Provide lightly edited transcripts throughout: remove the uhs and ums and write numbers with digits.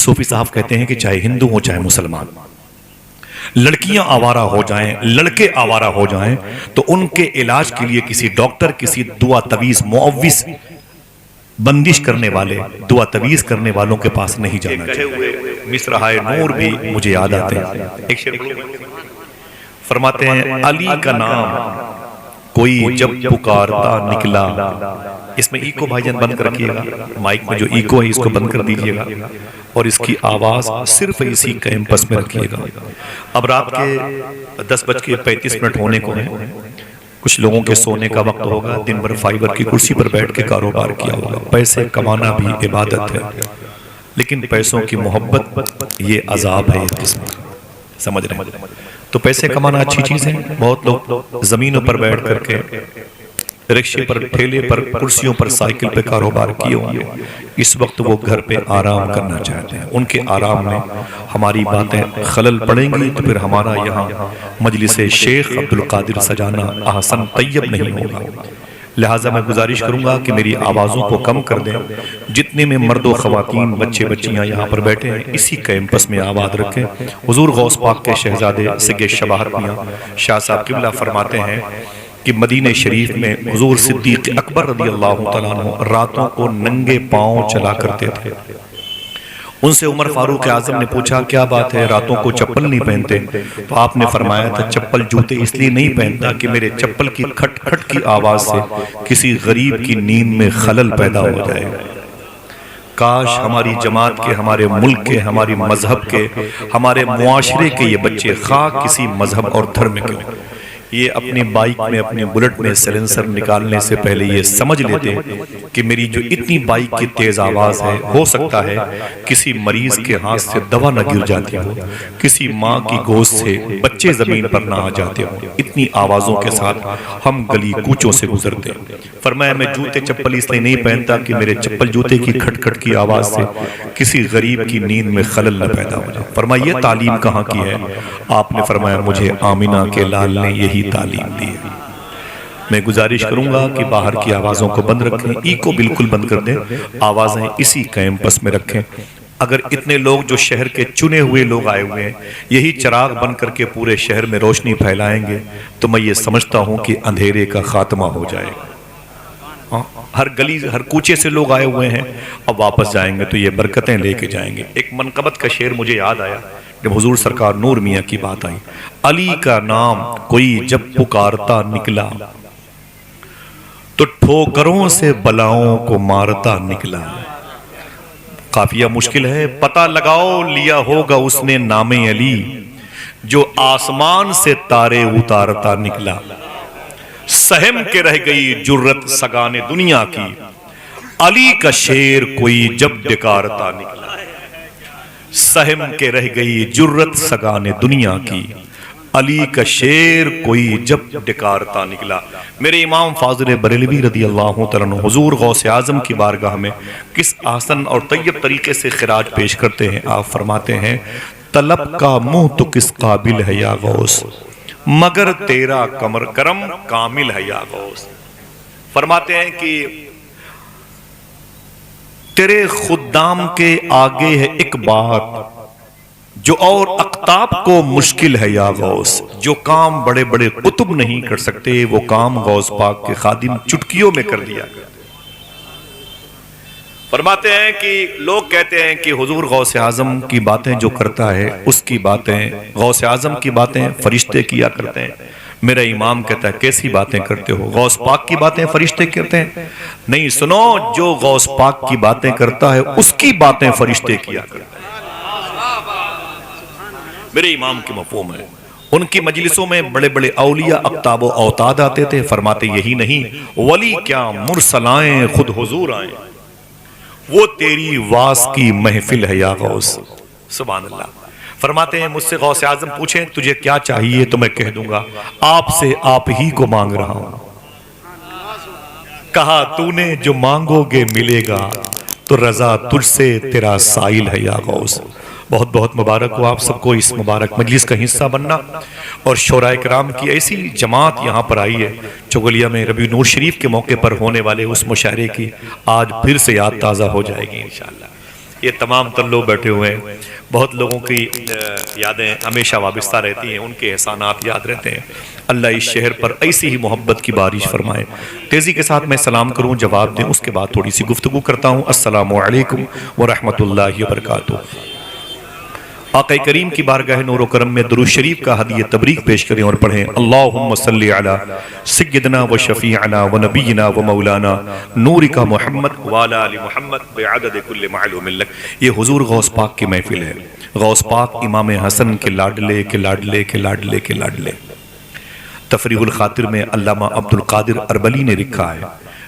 صوفی صاحب کہتے ہیں کہ چاہے ہندو ہو چاہے مسلمان، لڑکیاں آوارہ ہو جائیں، لڑکے آوارہ ہو جائیں، تو ان کے علاج کے لیے کسی ڈاکٹر، کسی دعا تویز، معوذ، بندش کرنے والے، دعا تویز کرنے والوں کے پاس نہیں جانا چاہیے۔ مصرعۂ نور بھی مجھے یاد آتے ہیں۔ ایک شعر فرماتے ہیں علی کا نام کوئی جب پکارتا نکلا، اس میں ایکو بھائی جان بند کر رکھیے گا، مائک میں جو ایکو ہے اس کو بند کر دیجئے گا، اور اس کی آواز صرف اسی کیمپس میں رکھیے گا۔ اب رات کے 10:35 ہونے کو ہیں، کچھ لوگوں کے سونے کا وقت ہوگا، دن بھر فائبر کی کرسی پر بیٹھ کے کاروبار کیا ہوگا۔ پیسے کمانا بھی عبادت ہے، لیکن پیسوں کی محبت یہ عذاب ہے ایک قسم کا، سمجھ رہے ہیں؟ تو پیسے کمانا اچھی چیز ہے، بہت لوگ زمینوں پر بیٹھ کر کے، رکشے پر، ٹھیلے پر، کرسیوں پر، سائیکل پہ کاروبار کیے ہوں گے، اس وقت وہ گھر پہ آرام کرنا چاہتے ہیں۔ ان کے آرام میں ہماری باتیں خلل پڑیں گی تو پھر ہمارا یہاں مجلس شیخ عبدالقادر سجانا احسن طیب نہیں ہوگا۔ لہٰذا میں گزارش کروں گا کہ میری آوازوں کو کم کر دیں، جتنے میں مرد و خواتین، بچے بچیاں یہاں پر بیٹھے ہیں، اسی کیمپس میں آواز رکھیں۔ حضور غوث پاک کے شہزادے سگے شباہت میاں شاہ صاحب قبلہ فرماتے ہیں کہ مدینہ شریف میں حضور صدیق اکبر رضی اللہ تعالیٰ عنہ راتوں کو ننگے پاؤں چلا کرتے تھے۔ ان سے عمر فاروق اعظم نے پوچھا کیا بات ہے، راتوں کو چپل نہیں پہنتے؟ تو آپ نے فرمایا تھا چپل جوتے اس لیے نہیں پہنتا کہ میرے چپل کی کھٹ کھٹ کی آواز سے کسی غریب کی نیند میں خلل پیدا ہو جائے گا۔ کاش ہماری جماعت کے، ہمارے ملک کے، ہماری مذہب کے، ہمارے معاشرے کے یہ بچے خواہ کسی مذہب اور دھرم کے ہوں، یہ اپنی بائک میں، اپنے بلٹ میں سیلنسر نکالنے سے پہلے یہ سمجھ لیتے کہ میری جو اتنی بائک کی تیز آواز ہے، ہو سکتا ہے کسی مریض کے ہاتھ سے دوا نہ گر جاتی ہو، کسی ماں کی گوشت سے بچے زمین پر نہ آ جاتے ہو، اتنی آوازوں کے ساتھ ہم گلی کوچوں سے گزرتے۔ فرمایا میں جوتے چپل اس لیے نہیں پہنتا کہ میرے چپل جوتے کی کھٹ کھٹ کی آواز سے کسی غریب کی نیند میں خلل نہ پیدا ہو جائے۔ فرمایا یہ تعلیم کہاں کی ہے؟ آپ نے فرمایا مجھے آمینہ کے لال نے یہی تعلیم دی ہے۔ میں گزارش کروں گا کہ باہر کی آوازوں کو بند رکھیں، ایکو بالکل بند کر دیں، آوازیں اسی کیمپس میں رکھیں۔ اگر اتنے لوگ جو شہر کے چنے ہوئے لوگ آئے ہوئے ہیں یہی چراغ بن کر کے پورے شہر میں روشنی پھیلائیں گے تو میں یہ سمجھتا ہوں کہ اندھیرے کا خاتمہ ہو جائے گا۔ ہر گلی، ہر کوچے سے لوگ آئے ہوئے ہیں، اب واپس جائیں گے تو یہ برکتیں لے کے جائیں گے۔ ایک منقبت کا شعر مجھے یاد آیا جب حضور سرکار نور میاں کی بات آئی، علی کا نام کوئی جب پکارتا نکلا تو ٹھوکروں سے بلاؤں کو مارتا نکلا۔ قافیہ مشکل ہے، پتہ لگاؤ لیا ہوگا اس نے نام علی جو آسمان سے تارے اتارتا نکلا۔ سہم کے رہ گئی جرت سگانے دنیا کی، علی کا شیر کوئی جب ڈکارتا نکلا۔ سہم کے رہ گئی جرت سگانے دنیا کی، علی کا شیر کوئی جب ڈکارتا نکلا۔ میرے امام فاضل بریلوی رضی اللہ تعالیٰ عنہ حضور غوث اعظم کی بارگاہ میں کس احسن اور طیب طریقے سے خراج پیش کرتے ہیں۔ آپ فرماتے ہیں طلب کا منہ تو کس قابل ہے یا غوث، مگر تیرا کرم کامل ہے یا غوث۔ فرماتے ہیں کہ تیرے خدام کے آگے ہے ایک بات جو اور اقطاب کو مشکل ہے یا غوث، جو کام بڑے بڑے قطب نہیں کر سکتے وہ کام غوث پاک کے خادم چٹکیوں میں کر دیا گیا۔ فرماتے ہیں کہ لوگ کہتے ہیں کہ حضور غوث اعظم کی باتیں جو کرتا ہے اس کی باتیں، غوث اعظم کی باتیں فرشتے کیا کرتے ہیں۔ میرا امام کہتا ہے کیسی باتیں کرتے ہو، غوث پاک کی باتیں فرشتے کرتے ہیں؟ نہیں، سنو، جو غوث پاک کی باتیں کرتا ہے اس کی باتیں فرشتے کیا کرتے ہیں۔ میرے امام کی مفہوم ہے، ان کی مجلسوں میں بڑے بڑے اولیاء اقطاب و اوتاد آتے تھے، فرماتے یہی نہیں ولی کیا مرسل آئیں خود حضور آئیں، وہ تیری واس کی محفل ہے یا غوث۔ سبحان اللہ۔ فرماتے ہیں مجھ سے غوث اعظم پوچھیں تجھے کیا چاہیے تو میں کہہ دوں گا آپ سے آپ ہی کو مانگ رہا ہوں۔ کہا تو نے جو مانگو گے ملے گا تو رضا تجھ سے تیرا سائل ہے یا غوث۔ بہت بہت مبارک ہو آپ سب کو اس مبارک مجلس کا حصہ بننا، اور شورائے کرام کی ایسی جماعت یہاں پر آئی ہے۔ چغلیہ میں ربیع نور شریف کے موقع پر ہونے والے اس مشاعرے کی آج پھر سے یاد تازہ ہو جائے گی انشاءاللہ۔ یہ تمام تر لوگ بیٹھے ہوئے ہیں، بہت لوگوں کی یادیں ہمیشہ وابستہ رہتی ہیں، ان کے احسانات یاد رہتے ہیں۔ اللہ اس شہر پر ایسی ہی محبت کی بارش فرمائے۔ تیزی کے ساتھ میں سلام کروں، جواب دیں، اس کے بعد تھوڑی سی گفتگو کرتا ہوں۔ السلام علیکم ورحمۃ اللہ وبرکاتہ۔ آقا کریم کی بارگاہ نور و کرم میں درود شریف کا ہدیہ تبریک پیش کریں اور پڑھیں۔ اللہم صلی علی سیدنا و شفیعنا و نبینا و مولانا نورک محمد وعلی آل محمد بعدد کل معلوم لک۔ یہ حضور غوث پاک کی محفل ہے۔ غوث پاک امام حسن کے لاڈلے کے لاڈلے کے لاڈلے کے لاڈلے۔ تفریح الخاطر میں علامہ عبد القادر اربلی نے لکھا ہے،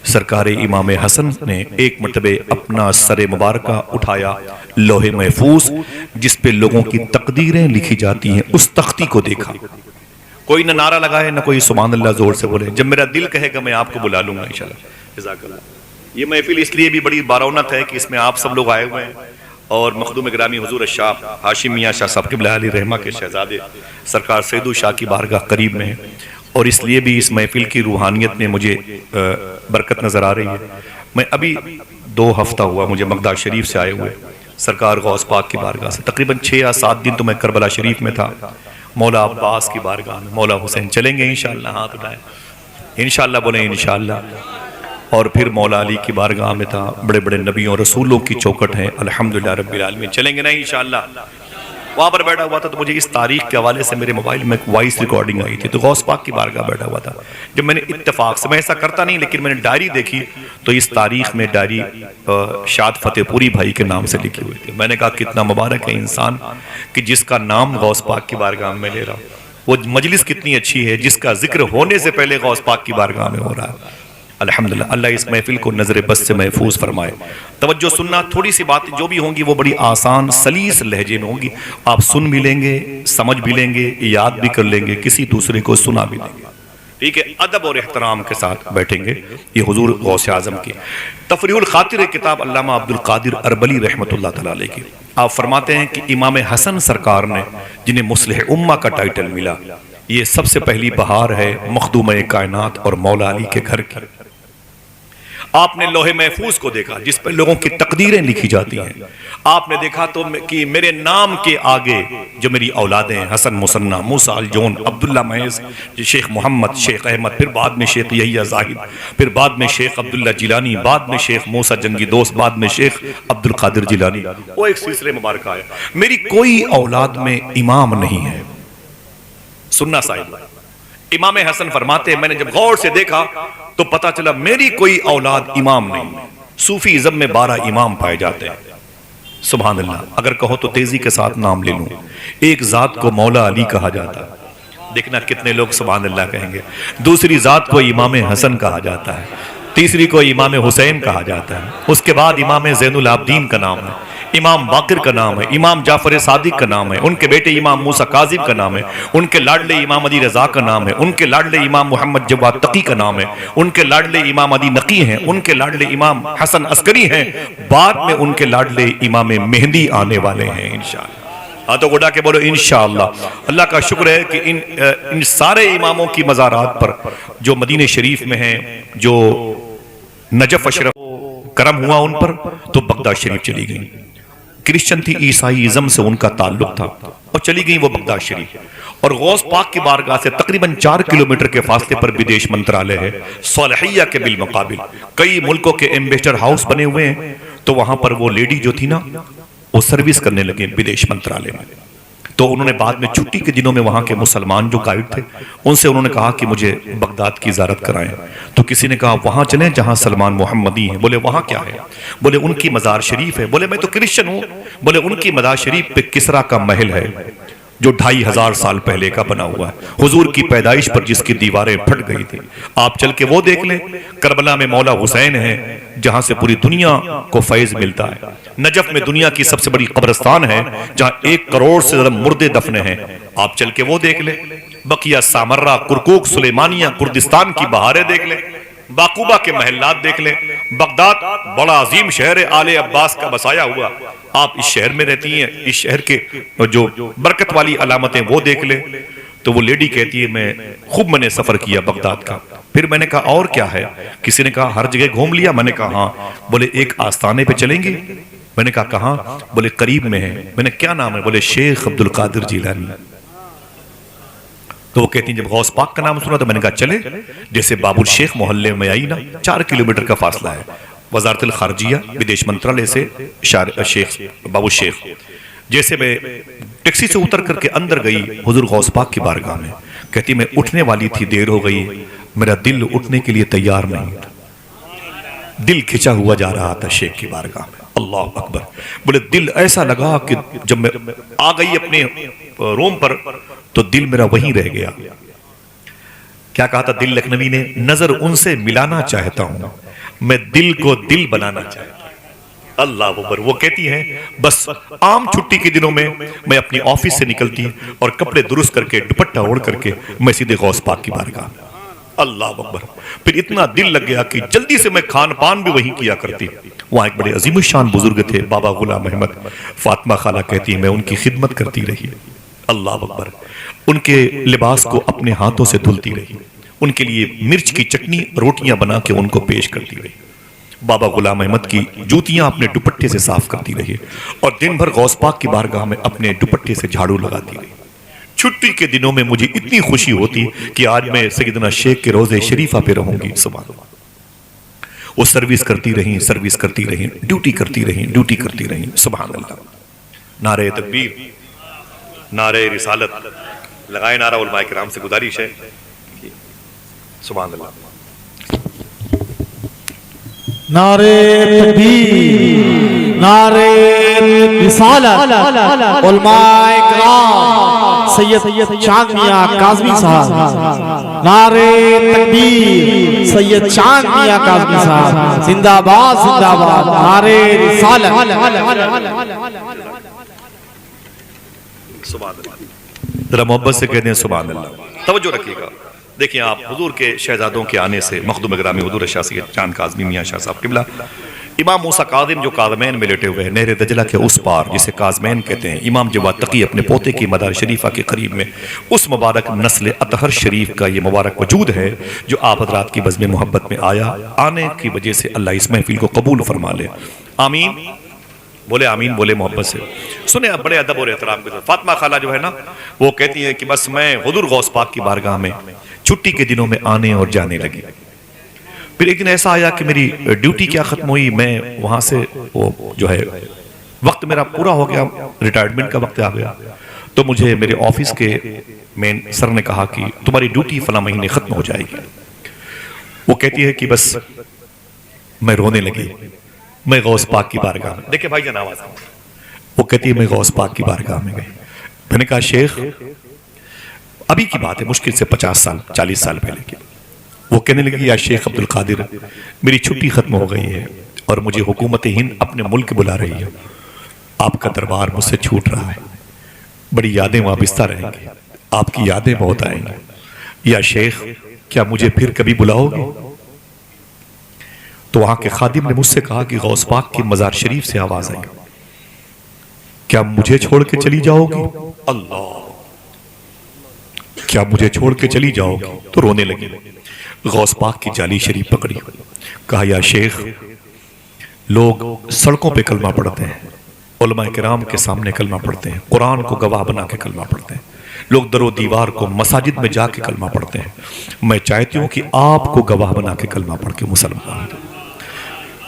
سرکار امام حسن نے ایک مرتبہ اپنا سر مبارکہ اٹھایا، لوح محفوظ جس پہ لوگوں کی تقدیریں لکھی جاتی ہیں، اس تختی کو دیکھا۔ کوئی نہ نعرہ لگائے نہ کوئی سبحان اللہ زور سے بولے۔ جب میرا دل کہے گا میں آپ کو بلا لوں گا انشاءاللہ۔ جزاک اللہ۔ یہ محفل اس لیے بھی بڑی بارونت ہے کہ اس میں آپ سب لوگ آئے ہوئے ہیں، اور مخدوم گرامی حضور الشاہ ہاشم میاں شاہ صاحب قبلہ علی رحمہ کے شہزادے سرکار سیدو شاہ کی بارگاہ قریب میں ہے، اور اس لیے بھی اس محفل کی روحانیت میں مجھے برکت نظر آ رہی ہے۔ میں ابھی 2 ہفتہ ہوا مجھے بغداد شریف سے آئے ہوئے، سرکار غوث پاک کی بارگاہ سے تقریباً 6 یا 7 دن تو میں کربلا شریف میں تھا، مولا عباس کی بارگاہ میں، مولا حسین چلیں گے انشاءاللہ، ہاتھ اٹھائیں انشاءاللہ، بولیں انشاءاللہ، اور پھر مولا علی کی بارگاہ میں تھا، بڑے بڑے نبیوں رسولوں کی چوکٹ ہے، الحمدللہ رب العالمین، چلیں گے نا انشاءاللہ۔ وہاں پر بیٹھا ہوا تھا تو مجھے اس تاریخ کے حوالے سے میرے موبائل میں وائس ریکارڈنگ آئی تھی، تو غوث پاک کی بارگاہ بیٹھا ہوا تھا۔ جب میں نے اتفاق سے، میں ایسا کرتا نہیں لیکن میں نے ڈائری دیکھی تو اس تاریخ میں ڈائری شاد فتح پوری بھائی کے نام سے لکھی ہوئی تھی۔ میں نے کہا کتنا مبارک ہے انسان کہ جس کا نام غوث پاک کی بارگاہ میں لے رہا ہوں، وہ مجلس کتنی اچھی ہے جس کا ذکر ہونے سے پہلے غوث پاک کی بارگاہ میں ہو رہا ہے۔ الحمدللہ، اللہ اس محفل کو نظر بس سے محفوظ فرمائے۔ توجہ سننا، تھوڑی سی باتیں جو بھی ہوں گی وہ بڑی آسان سلیس لہجے میں ہوں گی، آپ سن بھی لیں گے، سمجھ بھی لیں گے، یاد بھی کر لیں گے، کسی دوسرے کو سنا بھی لیں گے، ٹھیک ہے؟ ادب اور احترام کے ساتھ بیٹھیں گے۔ یہ حضور غوث اعظم کی تفریح الخاطر کتاب علامہ عبد القادر اربلی رحمۃ اللہ تعالیٰ علیہ کی، آپ فرماتے ہیں کہ امام حسن سرکار نے جنہیں مصلح امہ کا ٹائٹل ملا، یہ سب سے پہلی بہار ہے مخدوم کائنات اور مولا علی کے گھر کی۔ آپ نے لوح محفوظ کو دیکھا جس پر لوگوں کی تقدیریں لکھی جاتی ہیں، آپ نے دیکھا تو کہ میرے نام کے آگے جو میری اولادیں ہیں، حسن مصنع، موسیٰ الجون، عبداللہ محض، شیخ محمد، شیخ احمد، پھر بعد میں شیخ یحییٰ زاہد، پھر بعد میں شیخ عبداللہ جیلانی، بعد میں شیخ موسیٰ جنگی دوست، بعد میں شیخ عبد القادر جیلانی، وہ ایک سلسلے مبارکہ ہے۔ میری کوئی اولاد میں امام نہیں ہے۔ سننا صاحب، امام حسن فرماتے ہیں میں نے جب غور سے دیکھا تو پتا چلا میری کوئی اولاد امام نہیں۔ صوفی ازم میں 12 امام پائے جاتے ہیں، سبحان اللہ۔ اگر کہو تو تیزی کے ساتھ نام لے لوں، ایک ذات کو مولا علی کہا جاتا ہے، دیکھنا کتنے لوگ سبحان اللہ کہیں گے۔ دوسری ذات کو امام حسن کہا جاتا ہے، تیسری کو امام حسین کہا جاتا ہے، اس کے بعد امام زین العابدین کا نام ہے، امام باقر کا نام ہے، امام جعفر صادق کا نام ہے، ان کے بیٹے امام موسیٰ کاظم کا نام ہے، ان کے لاڈلے امام علی رضا کا نام ہے، ان کے لاڈلے امام محمد جواد تقی کا نام ہے، ان کے لاڈلے امام علی نقی ہیں، ان کے لاڈلے امام حسن عسکری ہیں، بعد میں ان کے لاڈلے امام مہدی آنے والے ہیں انشاءاللہ۔ ہاتھوں کو اٹھا کے بولو انشاءاللہ۔ اللہ کا شکر ہے کہ ان سارے اماموں کی مزارات پر جو مدینہ شریف میں ہیں، جو نجف اشرف کرم ہوا ان پر، تو بغداد شریف چلی گئی۔ کرسچن تھی، عیسائی ازم سے ان کا تعلق تھا، اور چلی گئی وہ بغداد شریف۔ اور غوث پاک کی بارگاہ سے تقریباً 4 کلومیٹر کے فاصلے پر بدیش منترالے ہے، صالحیہ کے بالمقابل کئی ملکوں کے ایمبیسڈر ہاؤس بنے ہوئے ہیں، تو وہاں پر وہ لیڈی جو تھی نا، وہ سروس کرنے لگے بدیش منترالے میں۔ تو انہوں نے بعد میں چھٹی کے دنوں میں وہاں کے مسلمان جو قائد تھے ان سے انہوں نے کہا کہ مجھے بغداد کی زیارت کرائیں، تو کسی نے کہا وہاں چلیں جہاں سلمان محمدی ہیں۔ بولے وہاں کیا ہے؟ بولے ان کی مزار شریف ہے۔ بولے میں تو کرسچن ہوں۔ بولے ان کی مزار شریف پہ کسرا کا محل ہے جو 2500 سال پہلے کا بنا ہوا ہے، حضور کی پیدائش پر جس کی دیواریں پھٹ گئی تھی۔ آپ چل کے وہ دیکھ لیں۔ کربلا میں مولا حسین ہے جہاں سے پوری دنیا کو فیض ملتا ہے۔ نجف میں دنیا کی سب سے بڑی قبرستان ہے جہاں 1 کروڑ سے زیادہ مردے دفنے ہیں، آپ چل کے وہ دیکھ لیں۔ بقیہ سامرہ، کرکوک، سلیمانیہ، کردستان کی بہاریں دیکھ لیں، باقوبہ کے محلات دیکھ لیں۔ بغداد بڑا عظیم شہر ہے، آل عباس کا بسایا ہوا، آپ اس شہر میں رہتی ہیں، اس شہر کے جو برکت والی علامتیں وہ دیکھ لیں۔ تو وہ لیڈی کہتی ہے میں نے سفر کیا بغداد کا۔ پھر میں نے کہا اور کیا ہے؟ کسی نے کہا ہر جگہ گھوم لیا۔ میں نے کہا ہاں۔ بولے ایک آستانے پہ چلیں گے؟ میں نے کہا کہاں؟ بولے قریب میں ہے۔ میں نے کیا نام ہے؟ بولے شیخ عبد القادر جیلانی۔ تو وہ کہتی ہیں جب غوث پاک کا نام سنا تو میں نے کہا چلے، جیسے باب الشیخ محلے میں آئی نا، 4 کلومیٹر کا فاصلہ ہے، وزارت الخارجیہ بدیش منترالیہ سے شیخ باب الشیخ۔ جیسے میں ٹیکسی سے اتر کر کے اندر گئی حضور غوث پاک کی بارگاہ میں، کہتی میں اٹھنے والی تھی، دیر ہو گئی، میرا دل اٹھنے کے لیے تیار نہیں تھا، دل کھچا ہوا جا رہا تھا شیخ کی بارگاہ میں۔ اللہ اکبر۔ بولے دل ایسا لگا کہ جب میں آ گئی اپنے روم پر تو دل میرا وہیں رہ گیا۔ کیا کہا تھا دل لکھنوی نے؟ نظر ان سے ملانا چاہتا ہوں، میں دل کو دل بنانا چاہتا ہوں۔ اللہ اکبر۔ وہ کہتی ہیں بس عام چھٹی کے دنوں میں میں اپنی آفس سے نکلتی اور کپڑے درست کر کے دوپٹہ اوڑھ کر کے میں سیدھے غوث پاک کی بارگاہ میں۔ اللہ اکبر۔ پھر اتنا دل لگ گیا کہ جلدی سے میں کھان پان بھی وہیں کیا کرتی۔ وہاں ایک بڑے عظیم الشان بزرگ تھے بابا غلام احمد، فاطمہ خالہ کہتی ہیں میں ان کی خدمت کرتی رہی۔ اللہ اکبر۔ ان کے لباس کو اپنے ہاتھوں سے دھلتی رہی، ان کے لیے مرچ کی چٹنی روٹیاں بنا کے ان کو پیش کرتی رہی، بابا غلام احمد کی جوتیاں اپنے دوپٹے سے صاف کرتی رہی اور دن بھر غوث پاک کی بارگاہ میں اپنے دوپٹے سے جھاڑو لگاتی رہی۔ چھٹی کے دنوں میں مجھے اتنی خوشی ہوتی کہ آج میں سیدنا شیخ کے روضے شریفہ پہ رہوں گی۔ سبحان اللہ۔ وہ سروس کرتی رہیں، سروس کرتی رہیں، ڈیوٹی کرتی رہیں، ڈیوٹی کرتی رہیں۔ سبحان اللہ۔ نعرہ تکبیر، نعرہ رسالت لگائے، نعرہ علماء کرام سے گزارش ہے۔ سبحان اللہ۔ نعرہ تکبیر، نعرہ رسالت، علماء کرام، سید چاند میاں کاظمی صاحب، نعرہ تکبیر، سید چاند میاں کاظمی صاحب، زندہ باد زندہ باد، نعرہ رسالت۔ سبحان اللہ۔ ذرا محبت سے کہتے ہیں سبحان اللہ۔ توجہ رکھیے گا۔ دیکھیں آپ حضور کے شہزادوں کے آنے سے مخدوم گرامی حضور شاہ سید چاند کاظمی میاں شاہ صاحب قبلہ، امام موسیٰ کاظم جو کاظمین میں لیٹے ہوئے ہیں نہر دجلہ کے اس پار جسے کاظمین کہتے ہیں، امام جواد تقی اپنے پوتے کی مدار شریفہ کے قریب میں اس مبارک نسل اطہر شریف کا یہ مبارک وجود ہے جو آپ حضرات کی بزم محبت میں آیا۔ آنے کی وجہ سے اللہ اس محفل کو قبول فرما لے۔ آمین بولے، آمین بولے محبت سے۔ سنیں اب بڑے ادب اور احترام کے ساتھ، فاطمہ خالہ جو ہے نا وہ کہتی ہے کہ بس میں حضور غوث پاک کی بارگاہ میں چھٹی کے دنوں میں آنے اور جانے لگی۔ پھر ایک دن ایسا آیا کہ میری ڈیوٹی کیا ختم ہوئی، میں وہاں سے وہ جو ہے وقت میرا پورا ہو گیا، ریٹائرمنٹ کا وقت آ گیا، تو مجھے میرے آفس کے مین سر نے کہا کہ تمہاری ڈیوٹی فلاں مہینے ختم ہو جائے گی۔ وہ کہتی ہے کہ بس میں رونے لگی، میں غوث پاک کی بارگاہ میں، دیکھیں بھائی جان آواز، وہ کہتی ہے میں غوث پاک کی بارگاہ میں گئی۔ میں نے کہا شیخ، ابھی کی بات ہے، مشکل سے 50 سال 40 سال پہلے کی۔ وہ کہنے لگی یا شیخ عبد القادر، میری چھٹی ختم ہو گئی ہے اور مجھے حکومت ہند اپنے ملک بلا رہی ہے، آپ کا دربار مجھ سے چھوٹ رہا ہے، بڑی یادیں وابستہ رہیں گی، آپ کی یادیں بہت آئیں گی، یا شیخ کیا مجھے پھر کبھی بلاؤ گے؟ تو وہاں کے خادم نے مجھ سے کہا کہ غوث پاک کی مزار شریف سے آواز آئی، کیا مجھے چھوڑ کے چلی جاؤ گی؟ اللہ، کیا مجھے چھوڑ کے چلی جاؤ گی؟ تو رونے لگی، غوث پاک کی جالی شریف پکڑی، کہا یا شیخ لوگ سڑکوں پہ کلمہ پڑھتے ہیں، علماء کرام کے سامنے کلمہ پڑھتے ہیں، قرآن کو گواہ بنا کے کلمہ پڑھتے ہیں، لوگ در و دیوار کو مساجد میں جا کے کلمہ پڑھتے ہیں، میں چاہتی ہوں کہ آپ کو گواہ بنا کے کلمہ پڑھ کے مسلمان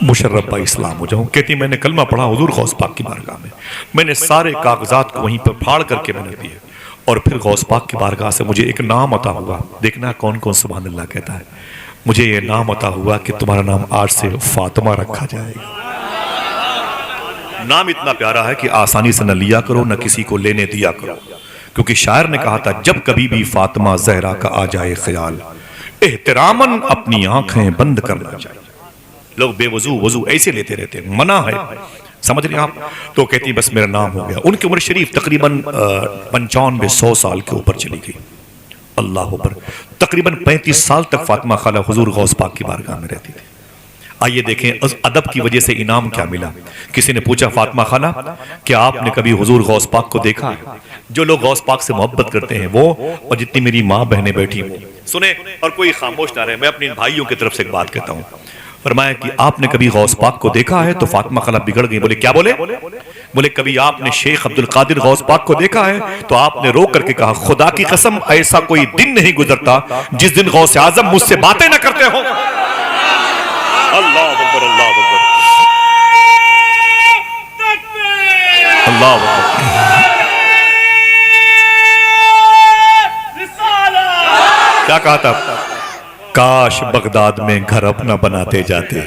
مشرف با اسلام ہو جاؤں۔ کہتی میں نے کلمہ پڑھا حضور غوث پاک کی بارگاہ میں نے سارے کاغذات کو وہیں پر پھاڑ کر کے میں نے دیے، اور پھر غوث پاک کی بارگاہ سے مجھے ایک نام عطا ہوا، دیکھنا کون کون سبحان اللہ کہتا ہے، مجھے یہ نام عطا ہوا کہ تمہارا نام آج سے فاطمہ رکھا جائے گا۔ نام اتنا پیارا ہے کہ آسانی سے نہ لیا کرو نہ کسی کو لینے دیا کرو، کیونکہ شاعر نے کہا تھا جب کبھی بھی فاطمہ زہرا کا آ جائے خیال، احتراماً اپنی آنکھیں بند کرنا چاہیے۔ لوگ بے وضو ایسے لیتے رہتے ہیں، منع ہے، سمجھ رہے ہیں آپ؟ تو کہتی بس میرا نام ہو گیا۔ ان کی عمر شریف تقریباً 95-100 سال کے اوپر چلی گئی۔ اللہ اکبر۔ تقریباً 35 سال تک فاطمہ خالہ حضور غوث پاک کی بارگاہ میں رہتی تھی۔ آئیے دیکھیں ادب کی وجہ سے انعام کیا ملا۔ کسی نے پوچھا فاطمہ خالہ کیا آپ نے کبھی حضور غوث پاک کو دیکھا ہے؟ جو لوگ غوث پاک سے محبت کرتے ہیں وہ، اور جتنی میری ماں بہنیں بیٹھی ہوں سنیں اور کوئی خاموش نہ رہے، میں اپنے بھائیوں کی طرف سے ایک بات کہتا ہوں، فرمایا کہ آپ نے کبھی غوث پاک کو دیکھا ہے؟ تو فاطمہ خالہ بگڑ گئی، بولے کیا بولے؟ بولے کبھی آپ نے شیخ عبد القادر غوث پاک کو دیکھا ہے؟ تو آپ نے رو کر کے کہا خدا کی قسم ایسا کوئی دن نہیں گزرتا جس دن غوث اعظم مجھ سے باتیں نہ کرتے ہوں۔ اللہ اکبر، اللہ اکبر، اللہ اکبر۔ کیا کہا تھا؟ کاش بغداد میں گھر اپنا بناتے جاتے،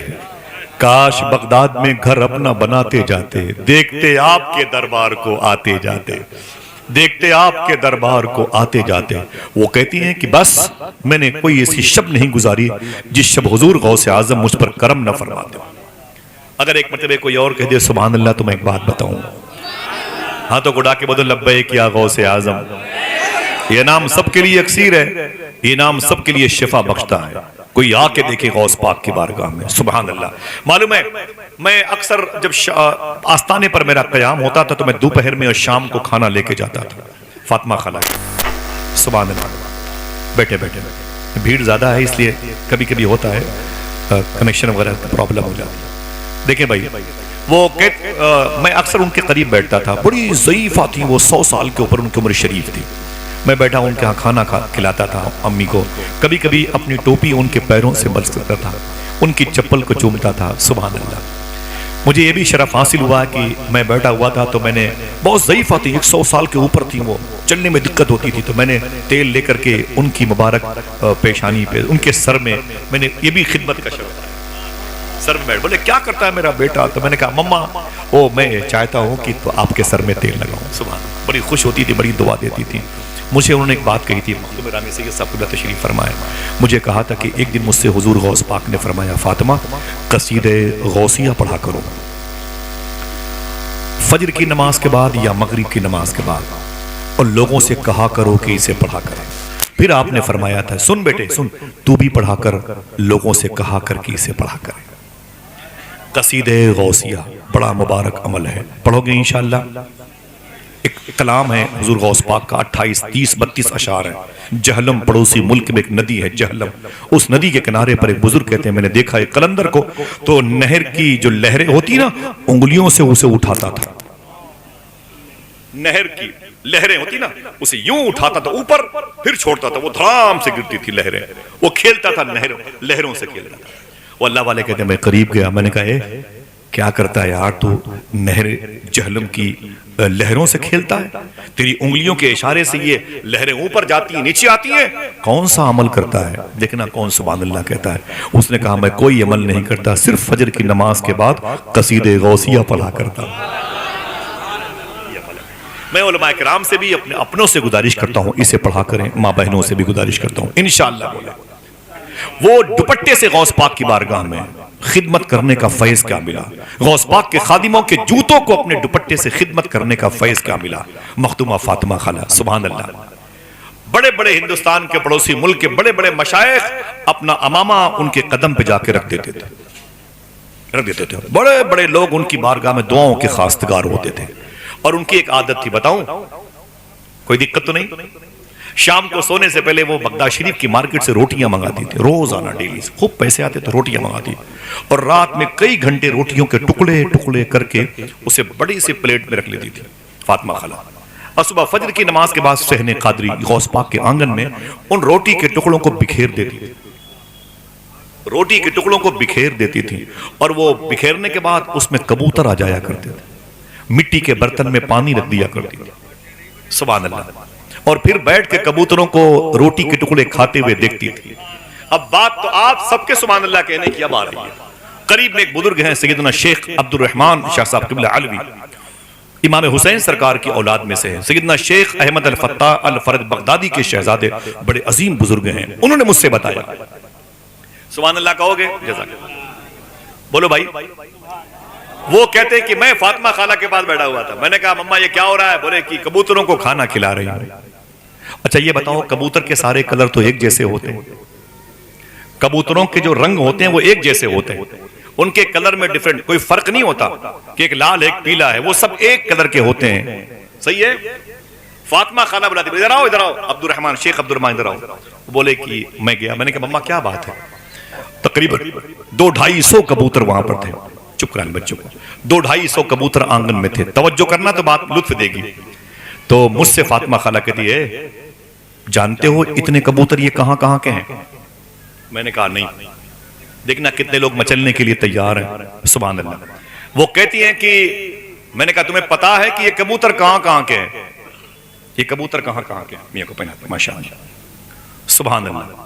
کاش بغداد میں گھر اپنا بناتے جاتے، دیکھتے آپ کے دربار کو آتے جاتے، دیکھتے آپ کے دربار کو آتے جاتے۔ وہ کہتی ہیں کہ بس میں نے کوئی ایسی شب نہیں گزاری جس شب حضور غوث اعظم مجھ پر کرم نہ فرماتے۔ اگر ایک مرتبہ کوئی اور کہہ دے سبحان اللہ تو میں ایک بات بتاؤں، ہاں تو گڑا کے بدل لبیک یا غوث اعظم، یہ نام سب کے لیے یکسیر ہے، یہ نام سب کے لیے شفا بخشتا ہے۔ کوئی آ کے دیکھے غوث پاک کی بارگاہ میں، سبحان اللہ۔ معلوم ہے میں اکثر جب آستانے پر میرا قیام ہوتا تھا تو میں دوپہر میں اور شام کو کھانا لے کے جاتا تھا فاطمہ خالہ، سبحان اللہ۔ بیٹھے بیٹھے بھیڑ زیادہ ہے اس لیے کبھی کبھی ہوتا ہے کنیکشن وغیرہ پرابلم ہو جاتی ہے۔ دیکھیں بھائی وہ میں اکثر ان کے قریب بیٹھتا تھا، بڑی ضعیفہ تھی وہ، 100 سال کے اوپر ان کی عمر شریف تھی۔ میں بیٹھا ان کے ہاں کھانا کھلاتا تھا امی کو، کبھی کبھی اپنی ٹوپی ان کے پیروں سے بل سکتا تھا، ان کی چپل کو چومتا تھا، سبحان اللہ۔ مجھے یہ بھی شرف حاصل ہوا کہ میں بیٹھا ہوا تھا تو میں نے، بہت ضعیفہ تھی، 100 سال کے اوپر تھی وہ، چلنے میں دقت ہوتی تھی، تو میں نے تیل لے کر کے ان کی مبارک پیشانی پہ، ان کے سر میں نے یہ بھی خدمت کا شرف سر میں بیٹھ۔ بولے کیا کرتا ہے میرا بیٹا؟ تو میں نے کہا مما میں چاہتا ہوں کہ تو آپ کے سر میں تیل لگاؤں، سبحان اللہ۔ بڑی خوش ہوتی تھی، بڑی دعا دیتی تھی۔ مجھے انہوں نے ایک بات کہی تھی، مخدوم رانی سید صاحب قبلہ تشریف فرمائے، مجھے کہا تھا کہ ایک دن مجھ سے حضور غوث پاک نے فرمایا فاطمہ قصیدہ غوثیہ پڑھا کرو فجر کی نماز کے بعد یا مغرب کی نماز کے بعد، اور لوگوں سے کہا کرو کہ اسے پڑھا کریں۔ پھر آپ نے فرمایا تھا سن بیٹے سن، تو بھی پڑھا کر، لوگوں سے کہا کر کہ اسے پڑھا کریں۔ قصیدہ غوثیہ بڑا مبارک عمل ہے، پڑھو گے انشاءاللہ۔ ایک کلام ہے حضور غوث پاک کا، 28 30 32 اشعار ہیں۔ جہلم پڑوسی ملک میں ایک ندی ہے جہلم، اس ندی کے کنارے پر ایک بزرگ کہتے ہیں میں نے دیکھا ایک قلندر کو تو نہر کی جو لہریں ہوتی نا انگلیوں سے اسے اٹھاتا تھا، نہر کی لہریں ہوتی نا اسے یوں اٹھاتا تھا اوپر پھر چھوڑتا تھا، وہ دھرام سے گرتی تھی لہریں، وہ کھیلتا تھا لہروں سے کھیلتا تھا۔ وہ اللہ والے کہتے ہیں میں قریب گیا، میں نے کہا اے کیا کرتا ہے یار تو نہر جہلم کی لہروں سے کھیلتا ہے، تیری انگلیوں کے اشارے سے یہ لہریں اوپر جاتی ہیں نیچے آتی ہیں، کون سا عمل کرتا ہے؟ دیکھنا کون سبحان اللہ کہتا ہے۔ اس نے کہا میں کوئی عمل نہیں کرتا، صرف فجر کی نماز کے بعد قصیدہ غوثیہ پڑھا کرتا ہوں۔ میں علماء کرام سے بھی اپنوں سے گزارش کرتا ہوں اسے پڑھا کریں، ماں بہنوں سے بھی گزارش کرتا ہوں انشاءاللہ بولے۔ وہ دوپٹے سے غوث پاک کی بارگاہ میں خدمت کرنے کا فیض کیا ملا، غوث پاک کے خادموں کے جوتوں کو اپنے دوپٹے سے خدمت کرنے کا فیض کیا ملا۔ مخدومہ فاطمہ خالہ سبحان اللہ، بڑے بڑے ہندوستان کے پڑوسی ملک کے بڑے بڑے مشائخ اپنا امامہ ان کے قدم پہ جا کے رکھ دیتے تھے، بڑے بڑے لوگ ان کی بارگاہ میں دعاؤں کے خواستگار ہوتے تھے۔ اور ان کی ایک عادت تھی، بتاؤں کوئی دقت تو نہیں، شام کو سونے سے پہلے وہ بغداد شریف کی مارکیٹ سے روٹیاں منگاتی تھی، روزانہ ڈیلی سے خوب پیسے آتے تو روٹیاں منگاتی، اور رات میں کئی گھنٹے روٹیوں کے ٹکڑے ٹکڑے کر کے اسے بڑی سی پلیٹ میں رکھ لیتی تھی فاطمہ خالہ، اور صبح فجر کی نماز کے بعد صحن قادری غوث پاک کے آنگن میں ان روٹی کے ٹکڑوں کو بکھیر دیتی تھی، روٹی کے ٹکڑوں کو بکھیر دیتی تھی، اور وہ بکھیرنے کے بعد اس میں کبوتر آ جایا کرتے تھے، مٹی کے برتن میں پانی رکھ دیا کرتی تھی، سبحان اللہ، اور پھر بیٹھ کے کبوتروں کو روٹی کے ٹکڑے کھاتے ہوئے دیکھتی تھی۔ اب بات تو آپ سب کے سبحان اللہ کہنے کی اب آ رہی ہے۔ قریب میں ایک بزرگ ہیں سیدنا شیخ عبد الرحمن شاہ صاحب قبلہ علوی، امام حسین سرکار کی اولاد میں سے ہیں، سیدنا شیخ احمد الفتاح الفرد بغدادی کے شہزادے، بڑے عظیم بزرگ ہیں، انہوں نے مجھ سے بتایا، سبحان اللہ کہو گے؟ جزاک اللہ، بولو بھائی۔ وہ کہتے ہیں کہ میں فاطمہ خالہ کے پاس بیٹھا ہوا تھا، میں نے کہا مما یہ کیا ہو رہا ہے؟ بولے کہ کبوتروں کو کھانا کھلا رہی ہوں۔ اچھا یہ بتاؤ کبوتر کے سارے کلر تو ایک جیسے ہوتے ہیں؟ کبوتروں کے جو رنگ ہوتے ہیں وہ ایک جیسے ہوتے ہیں، ان کے کلر میں ڈیفرنٹ کوئی فرق نہیں ہوتا کہ ایک لال ایک پیلا ہے، وہ سب ایک کلر کے ہوتے ہیں، صحیح ہے؟ فاطمہ خالہ بلاتی ادھر آؤ ادھر آؤ، عبد الرحمن شیخ عبد الرحمن ادھر آؤ، بولے کہ میں گیا، میں نے کہا مما کیا بات ہے؟ تقریباً 200-250 کبوتر وہاں پر تھے. چپ کرانے بچوں کو. 200-250 کبوتر آنگن میں تھے. توجہ کرنا تو بات لطف دے گی. تو مجھ سے فاطمہ خالہ کہتی ہے جانتے ہو اتنے کبوتر یہ کہاں کہاں کے ہیں؟ میں نے کہا نہیں. دیکھنا کتنے لوگ مچلنے کے لیے تیار ہیں. سبحان اللہ. وہ کہتی ہیں کہ میں نے کہا تمہیں پتا ہے کہ یہ کبوتر کہاں کہاں کے ہیں؟ یہ کبوتر کہاں کہاں کے ہیں؟ میاں کو پہنا ماشاءاللہ سبحان اللہ.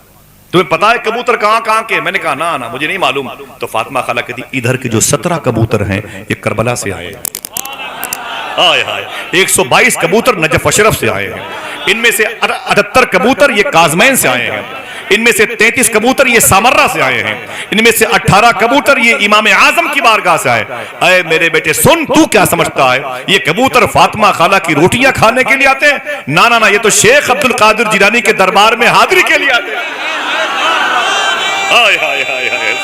تمہیں پتا ہے کبوتر کہاں کہاں کے؟ میں نے کہا نا مجھے نہیں معلوم. تو فاطمہ خالہ کہتی ادھر کے جو 17 کبوتر ہیں یہ کربلا سے آئے ہیں. 122 کبوتر نجف اشرف سے آئے ہیں. ان میں سے 78 کبوتر یہ کاظمین سے آئے ہیں. ان میں سے 33 کبوتر یہ سامرہ سے آئے ہیں. ان میں سے 18 کبوتر یہ امام اعظم کی بارگاہ سے آئے. اے میرے بیٹے سن, تو کیا سمجھتا ہے یہ کبوتر فاطمہ خالہ کی روٹیاں کھانے کے لیے آتے ہیں؟ نا یہ تو شیخ عبد القادر جیلانی کے دربار میں حاضری کے لیے آتے ہیں.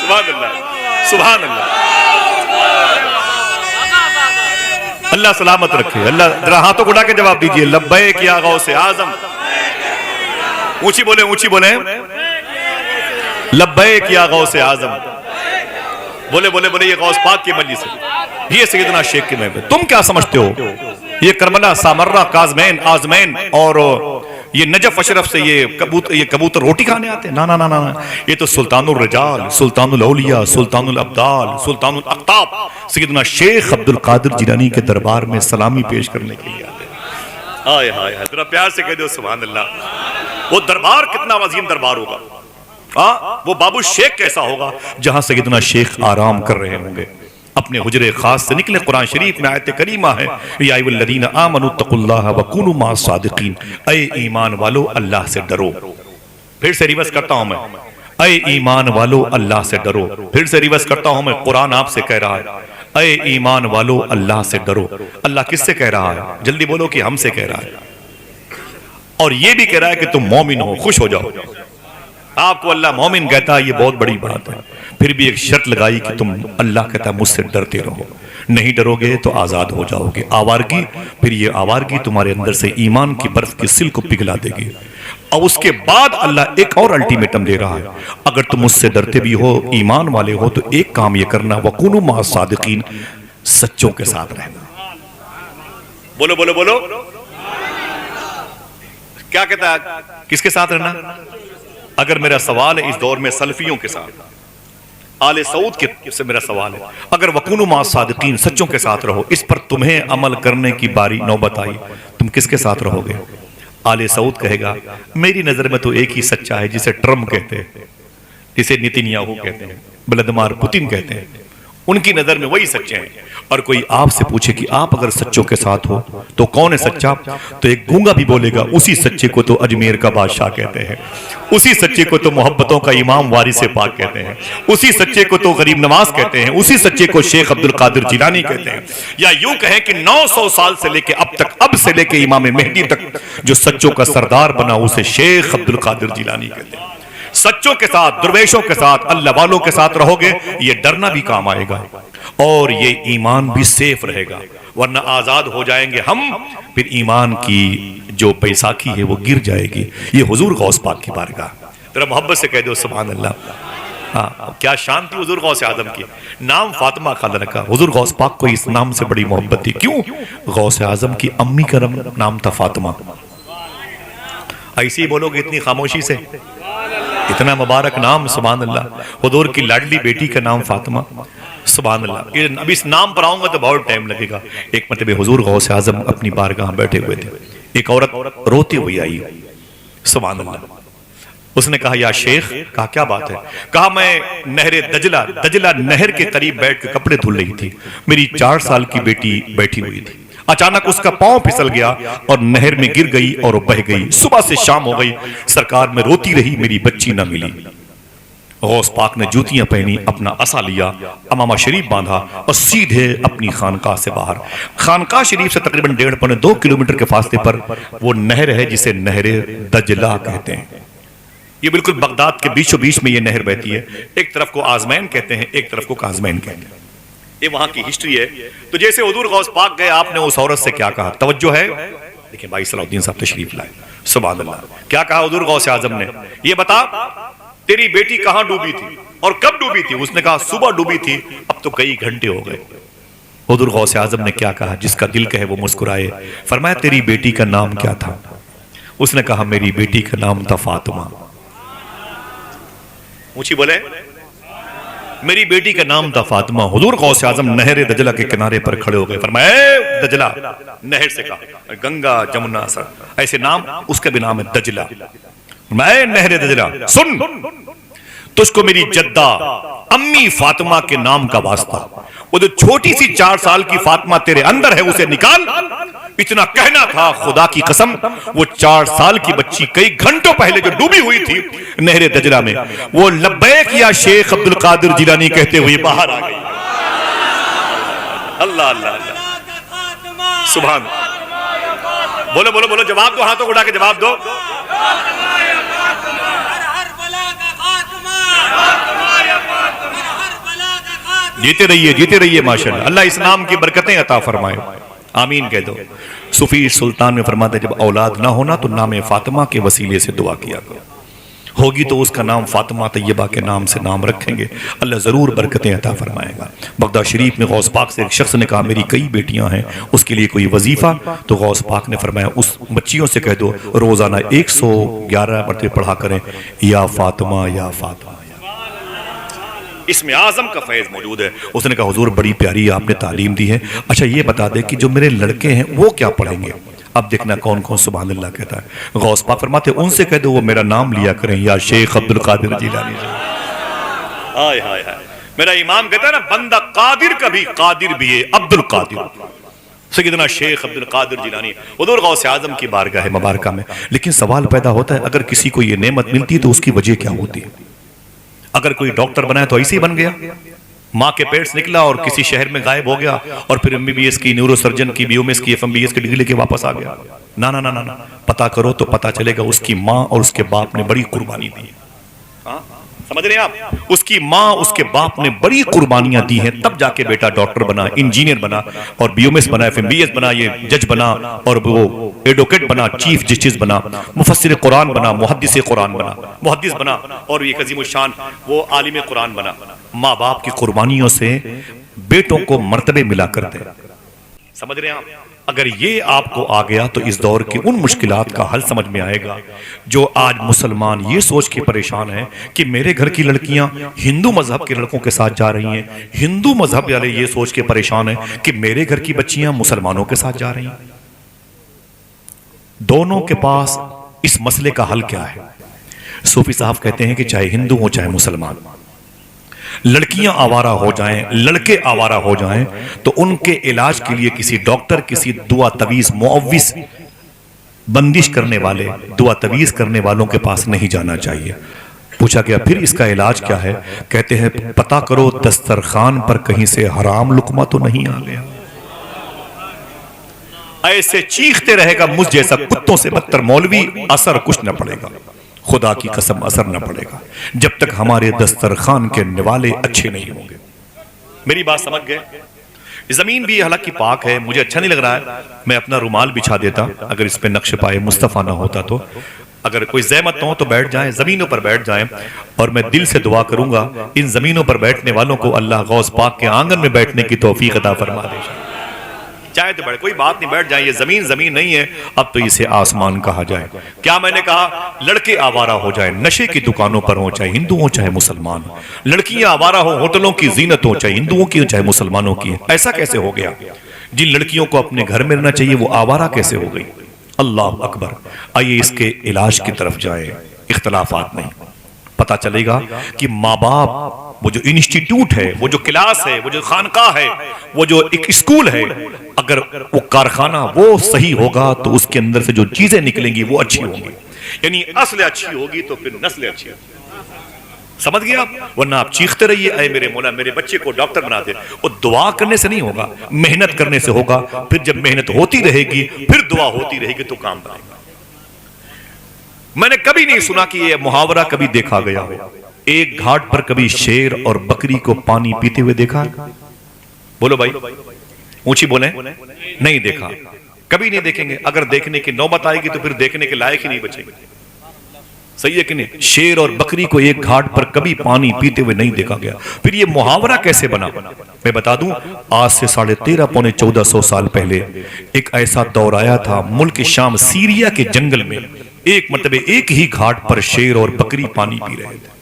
سبحان اللہ سبحان اللہ. اللہ سلامت رکھے. اللہ ذرا ہاتھوں کو اٹھا کے جواب دیجئے لبیک یا غوث اعظم. اونچی بولیں لبیک یا غوث اعظم. بولے یہ غوث پاک کی مجلس ہے, یہ سیدنا شیخ کی محفل. تم کیا سمجھتے ہو یہ کربلا سامرہ کاظمین آزمین اور یہ نجف اشرف سے یہ کبوتر روٹی کھانے آتے ہیں؟ نا یہ تو سلطان الرجال, سلطان الاولیاء, سلطان الابدال, سلطان الاقطاب سیدنا شیخ عبد القادر جیلانی کے دربار میں سلامی پیش کرنے کے لیے آتے ہیں. آئے ہائے ذرا پیار سے کہہ دو سبحان اللہ. وہ دربار کتنا عظیم دربار ہوگا. وہ بابو شیخ کیسا ہوگا جہاں سیدنا شیخ آرام کر رہے ہوں گے. اپنے حجرے خاص سے نکلے. قرآن شریف میں آیت کریمہ ہے یا ایھا الذین آمنوا اتقوا اللہ وکونوا مع الصادقین. اے ایمان والو اللہ سے ڈرو. پھر سے ریورس کرتا ہوں میں, اے ایمان والو اللہ سے ڈرو. پھر سے ریورس کرتا ہوں میں, قرآن آپ سے کہہ رہا ہے اے ایمان والو اللہ سے ڈرو. اللہ کس سے کہہ رہا ہے؟ جلدی بولو کہ ہم سے کہہ رہا ہے. اور یہ بھی کہہ رہا ہے کہ تم مومن ہو, خوش ہو جاؤ. آپ کو اللہ مومن کہتا ہے, یہ بہت بڑی بات ہے. پھر بھی ایک شرط لگائی کہ تم اللہ کہتا ہے مجھ سے ڈرتے رہو. نہیں ڈرو گے تو آزاد ہو جاؤ گے. آوارگی, پھر یہ آوارگی تمہارے اندر سے ایمان کی برف کی سل کو پگھلا دے گی. اور اس کے بعد اللہ ایک اور الٹیمیٹم دے رہا ہے, اگر تم مجھ سے ڈرتے بھی ہو, ایمان والے ہو, تو ایک کام یہ کرنا وَكُونُوا مَعَ الصَّادِقِينَ, سچوں کے ساتھ رہنا. بولو کیا کہتا ہے, کس کے ساتھ رہنا؟ اگر میرا سوال ہے اس دور میں سلفیوں کے ساتھ, آل سعود کے سے میرا سوال ہے, اگر وَكُونُوا مَعَ الصَّادِقِينَ سچوں کے ساتھ رہو, اس پر تمہیں عمل کرنے کی باری نوبت آئی, تم کس کے ساتھ رہو گے؟ آل سعود کہے گا میری نظر میں تو ایک ہی سچا ہے جسے ٹرمپ کہتے ہیں, جسے نیتنیاہو کہتے ہیں, ولادیمیر پوتن کہتے ہیں. ان کی نظر میں وہی سچے ہیں. اور کوئی آپ سے پوچھے کہ آپ اگر سچوں کے ساتھ ہو تو کون ہے سچا, تو ایک گونگا بھی بولے گا اسی سچے کو تو اجمیر کا بادشاہ کہتے ہیں, اسی سچے کو تو محبتوں کا امام وارث پاک کہتے ہیں, اسی سچے کو تو غریب نواز کہتے ہیں, اسی سچے کو شیخ عبد القادر جیلانی کہتے ہیں. یا یوں کہیں کہ 900 سال سے لے کے اب سے لے کے امام مہدی تک جو سچوں کا سردار بنا اسے شیخ عبد القادر جیلانی کہتے ہیں. سچوں کے ساتھ, درویشوں کے ساتھ, اللہ والوں کے ساتھ رہو گے, یہ ڈرنا بھی کام آئے گا اور یہ ایمان بھی سیف رہے گا, ورنہ آزاد ہو جائیں گے ہم, پھر ایمان کی جو بیساکھی ہے وہ گر جائے گی. یہ حضور غوث پاک کی بارگاہ. ذرا محبت سے کہہ دو سبحان اللہ. کیا شان تھی حضور غوث اعظم کی. نام فاطمہ خالہ رکھا, حضور غوث پاک کو اس نام سے بڑی محبت تھی. کیوں؟ غوث اعظم کی امی کا نام تھا فاطمہ. ایسی بولو گے اتنی خاموشی سے, اتنا مبارک نام, سبحان اللہ. حضور کی لاڈلی بیٹی کا نام فاطمہ, سبحان اللہ. اب اس نام پر آؤں گا تو بہت ٹائم لگے گا. ایک مرتبہ حضور غوث اعظم اپنی بارگاہ بیٹھے ہوئے تھے, ایک عورت روتی ہوئی آئی, سبحان اللہ. اس نے کہا یا شیخ. کہا کیا بات ہے؟ کہا میں نہر دجلہ نہر کے قریب بیٹھ کے کپڑے دھل رہی تھی, میری 4 سال کی بیٹی بیٹھی ہوئی تھی, اچانک اس کا پاؤں پھسل گیا اور نہر میں گر گئی اور بہ گئی. صبح سے شام ہو گئی, سرکار میں روتی رہی, میری بچی نہ ملی. غوث پاک نے جوتیاں پہنی, اپنا عصا لیا, امامہ شریف باندھا اور سیدھے اپنی خانقاہ سے باہر. خانقاہ شریف سے تقریباً 1.5-2 کلومیٹر کے فاصلے پر وہ نہر ہے جسے نہر دجلہ کہتے ہیں. یہ بالکل بغداد کے بیچو بیچ میں یہ نہر بہتی ہے. ایک طرف کو آزمین کہتے ہیں, ایک طرف کو کاظمین کہتے ہیں. یہ وہاں کی ہسٹری ہے. تو جیسے حضور غوث پاک گئے, آپ نے اس عورت سے کیا کہا؟ توجہ ہے, دیکھیں بھائی صلاح الدین صاحب تشریف لائے, سبحان اللہ. کیا کہا حضور غوث اعظم نے؟ یہ بتا تیری بیٹی کہاں ڈوبی تھی اور کب ڈوبی تھی؟ اس نے کہا صبح ڈوبی تھی، اب تو کئی گھنٹے ہو گئے۔ حضور غوث اعظم نے کیا کہا؟ جس کا دل کہے وہ مسکرائے۔ فرمایا تیری بیٹی کا نام کیا تھا؟ اس نے کہا میری بیٹی کا نام تھا فاطمہ۔ اونچی بولے، میری بیٹی کا نام تھا فاطمہ۔ حضور غوث اعظم نہر دجلہ کے کنارے پر کھڑے ہو گئے، فرمایا اے دجلہ، نہر سے کہا گنگا جمنا سر ایسے نام، اس کا بھی نام ہے دجلہ۔ اے نہر دجلہ سن، تجھ کو میری جدہ امی فاطمہ کے نام کا واسطہ، وہ جو چھوٹی سی 4 سال کی فاطمہ تیرے اندر ہے اسے نکال۔ اتنا کہنا تھا، خدا کی قسم وہ 4 سال کی بچی کئی گھنٹوں پہلے جو ڈوبی ہوئی تھی نہر دجلہ میں، وہ لبیک یا شیخ عبد القادر جیلانی کہتے ہوئے باہر آ گئی۔ اللہ اللہ اللہ، سبحان اللہ۔ بولو بولو بولو، جواب دو، ہاتھوں کو اٹھا کے جواب دو۔ جیتے رہیے جیتے رہیے ماشاءاللہ، اللہ اس نام کی برکتیں عطا فرمائے، آمین کہہ دو۔ صوفی سلطان میں فرماتے جب اولاد نہ ہونا تو نام فاطمہ کے وسیلے سے دعا کیا کرو، ہوگی تو اس کا نام فاطمہ طیبہ کے نام سے نام رکھیں گے، اللہ ضرور برکتیں عطا فرمائے گا۔ بغداد شریف میں غوث پاک سے ایک شخص نے کہا میری کئی بیٹیاں ہیں، اس کے لیے کوئی وظیفہ؟ تو غوث پاک نے فرمایا اس بچیوں سے کہہ دو روزانہ 111 مرتبہ پڑھا کریں یا فاطمہ یا فاطمہ۔ اس میں اعظم کا فیض موجود ہے۔ اس نے کہا حضور بڑی پیاری آپ نے تعلیم دی ہے، اچھا یہ بتا دے کہ جو میرے لڑکے ہیں وہ کیا پڑھیں گے؟ اب دیکھنا کون کون سبحان اللہ کہتا ہے۔ غوث پاک فرماتے ان سے کہہ دو وہ میرا نام لیا کریں یا شیخ عبد القادر جیلانی۔ ہائے ہائے ہائے، میرا امام کہتا ہے نا بندہ قادر کا بھی قادر بھی ہے عبد القادر، سیدنا شیخ عبد القادر جیلانی حضور غوث اعظم کی بارگاہ مبارکہ میں۔ لیکن سوال پیدا ہوتا ہے اگر کسی کو یہ نعمت ملتی ہے تو اس کی وجہ کیا ہوتی ہے؟ اگر کوئی ڈاکٹر بنا ہے تو ایسے ہی بن گیا، ماں کے پیٹ سے نکلا اور کسی شہر میں غائب ہو گیا اور پھر MBBS کی، نیورو سرجن کی، BOMS کی، FMBS کی ڈگری لے کے واپس آ گیا؟ نا نا نا نا، پتا کرو تو پتا چلے گا اس کی ماں اور اس کے باپ نے بڑی قربانی دی ہے۔ سمجھ رہے ہیں آپ؟ اس کی ماں اس کے باپ نے بڑی قربانیاں دی ہیں، تب جا کے بیٹا ڈاکٹر بنا، انجینئر بنا اور BOMS بنا، FMBS بنا، یہ جج بنا اور وہ ایڈوکیٹ بنا، چیف جسٹس بنا، مفسر قرآن بنا، محدث قرآن بنا، محدث بنا اور یہ عظیم الشان وہ عالم قرآن بنا۔ ماں باپ کی قربانیوں سے بیٹوں کو مرتبے ملا کرتے ہیں، سمجھ رہے ہیں آپ؟ اگر یہ آپ کو آ گیا تو اس دور کی ان مشکلات کا حل سمجھ میں آئے گا۔ جو آج مسلمان یہ سوچ کے پریشان ہیں کہ میرے گھر کی لڑکیاں ہندو مذہب کے لڑکوں کے ساتھ جا رہی ہیں، ہندو مذہب والے یہ سوچ کے پریشان ہیں کہ میرے گھر کی بچیاں مسلمانوں کے ساتھ جا رہی ہیں۔ دونوں کے پاس اس مسئلے کا حل کیا ہے؟ صوفی صاحب کہتے ہیں کہ چاہے ہندو ہو چاہے مسلمان، لڑکیاں آوارہ ہو جائیں، لڑکے آوارہ ہو جائیں تو ان کے علاج کے لیے کسی ڈاکٹر، کسی دعا تویز، معوذ، بندش کرنے والے، دعا تویز کرنے والوں کے پاس نہیں جانا چاہیے۔ پوچھا گیا پھر اس کا علاج کیا ہے؟ کہتے ہیں پتہ کرو دسترخوان پر کہیں سے حرام لقمہ تو نہیں آ گیا۔ ایسے چیختے رہے گا مجھ جیسا کتوں سے بدتر مولوی، اثر کچھ نہ پڑے گا، خدا کی قسم اثر نہ پڑے گا جب تک ہمارے دسترخوان کے نوالے اچھے نہیں ہوں گے۔ میری بات سمجھ گئے؟ زمین بھی حالانکہ پاک ہے، مجھے اچھا نہیں لگ رہا ہے، میں اپنا رومال بچھا دیتا اگر اس پہ نقش پائے مصطفیٰ نہ ہوتا تو۔ اگر کوئی زحمت ہو تو بیٹھ جائیں، زمینوں پر بیٹھ جائیں، اور میں دل سے دعا کروں گا ان زمینوں پر بیٹھنے والوں کو اللہ غوث پاک کے آنگن میں بیٹھنے کی توفیق عطا فرما دے۔ چاہے تو بیٹھ، کوئی بات نہیں، بیٹھ جائیں، یہ زمین زمین نہیں ہے، اب تو اسے آسمان کہا جائے۔ کیا میں نے کہا؟ لڑکے آوارہ ہو جائیں، نشے کی دکانوں پر ہوں، چاہے ہندو ہوں چاہے مسلمان، لڑکیاں آوارہ ہوں، ہوٹلوں کی زینت ہوں، چاہے ہندوؤں کی چاہے مسلمانوں کی۔ ایسا کیسے ہو گیا؟ جن لڑکیوں کو اپنے گھر میں رہنا چاہیے وہ آوارہ کیسے ہو گئی؟ اللہ اکبر۔ آئیے اس کے علاج کی طرف جائیں، اختلافات نہیں، پتا چلے گا کہ ماں باپ، وہ جو انسٹیٹیوٹ ہے، وہ جو کلاس ہے، وہ جو خانقاہ ہے، وہ جو ایک اسکول ہے، اگر وہ کارخانہ وہ صحیح ہوگا تو اس کے اندر سے جو چیزیں نکلیں گی وہ اچھی ہوں گی، یعنی اصل اچھی ہوگی تو پھر نسل اچھی ہوگی۔ سمجھ گیا؟ ورنہ آپ چیختے رہیے اے میرے مولا میرے بچے کو ڈاکٹر بنا دے، وہ دعا کرنے سے نہیں ہوگا، محنت کرنے سے ہوگا، پھر جب محنت ہوتی رہے گی پھر دعا ہوتی رہے گی تو کام بنے گا۔ میں نے کبھی نہیں سنا کہ یہ محاورہ کبھی دیکھا گیا ہو، ایک گھاٹ پر کبھی شیر اور بکری کو پانی پیتے ہوئے دیکھا؟ بولو بھائی، اونچی بولیں، نہیں دیکھا، کبھی نہیں دیکھیں گے۔ اگر دیکھنے کی نوبت آئے گی تو پھر دیکھنے کے لائق ہی نہیں بچیں گے۔ صحیح ہے کہ نہیں؟ شیر اور بکری کو ایک گھاٹ پر کبھی پانی پیتے ہوئے نہیں دیکھا گیا. پھر یہ محاورہ کیسے بنا؟ میں بتا دوں، آج سے 13.5 پونے 1400 سال پہلے ایک ایسا دور آیا تھا ملک شام سیریا کے جنگل میں، ایک مرتبہ ایک ہی گھاٹ پر شیر اور بکری پانی پی رہے تھے.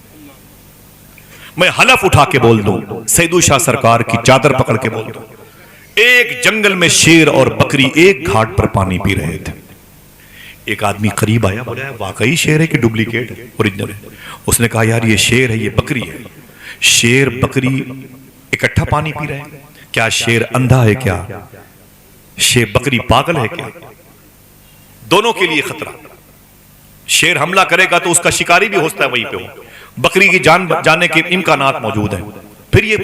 میں حلف اٹھا کے بول دوں، سیدو شاہ سرکار کی چادر پکڑ کے بول دوں، ایک جنگل میں شیر اور بکری ایک گھاٹ پر پانی پی رہے تھے. ایک آدمی قریب آیا، بولا واقعی شیر ہے کہ ڈپلیکیٹ ہے، اوریجنل ہے؟ اس نے کہا یار یہ شیر ہے، یہ بکری ہے. شیر بکری اکٹھا پانی پی رہے ہیں، کیا شیر اندھا ہے؟ کیا شیر بکری پاگل ہے؟ کیا دونوں کے لیے خطرہ. شیر حملہ کرے گا تو اس کا شکاری بھی ہوتا ہے وہیں پہ ہو، بکری کی جان جانے کے امکانات موجود ہیں. پھر یہ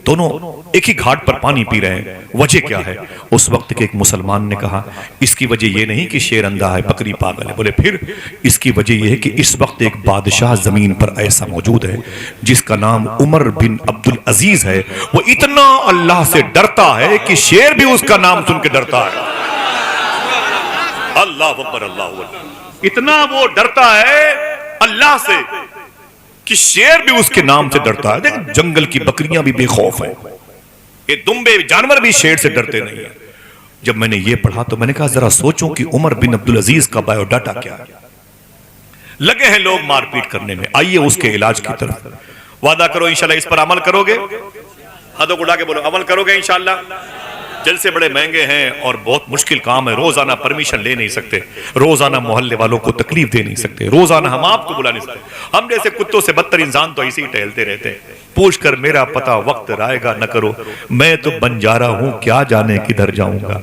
دونوں ایک ہی گھاٹ پر پانی پی رہے ہیں، وجہ کیا ہے؟ اس وقت کے ایک مسلمان نے کہا اس کی وجہ یہ نہیں کہ شیر اندھا ہے بکری پاگل ہے. بولے پھر اس کی وجہ یہ ہے کہ اس وقت ایک بادشاہ زمین پر ایسا موجود ہے جس کا نام عمر بن عبدالعزیز ہے، وہ اتنا اللہ سے ڈرتا ہے کہ شیر بھی اس کا نام سن کے ڈرتا ہے. اللہ اکبر، اللہ اکبر. اتنا وہ ڈرتا ہے اللہ سے کہ شیر بھی اس کے نام سے ڈرتا ہے. دیکھ جنگل کی بکریاں بھی بے خوف ہیں، یہ دمبے جانور بھی شیر سے ڈرتے نہیں ہیں. جب میں نے یہ پڑھا تو میں نے کہا ذرا سوچوں کہ عمر بن عبدالعزیز کا بایو ڈاٹا کیا ہے. لگے ہیں لوگ مار پیٹ کرنے میں. آئیے اس کے علاج کی طرف. وعدہ کرو انشاءاللہ اس پر عمل کرو گے؟ ہاتھوں کو اٹھا کے بولو عمل کرو گے انشاءاللہ. جلسے بڑے مہنگے ہیں اور بہت مشکل کام ہے، روزانہ پرمیشن لے نہیں سکتے، روزانہ محلے والوں کو تکلیف دے نہیں سکتے، روزانہ ہم آپ کو بلا نہیں سکتے. ہم جیسے کتوں سے بدتر انسان تو ایسے ہی ٹہلتے رہتے ہیں. پوچھ کر میرا پتہ وقت رائے گا نہ کرو، میں تو بنجارا ہوں کیا جانے کدھر جاؤں گا.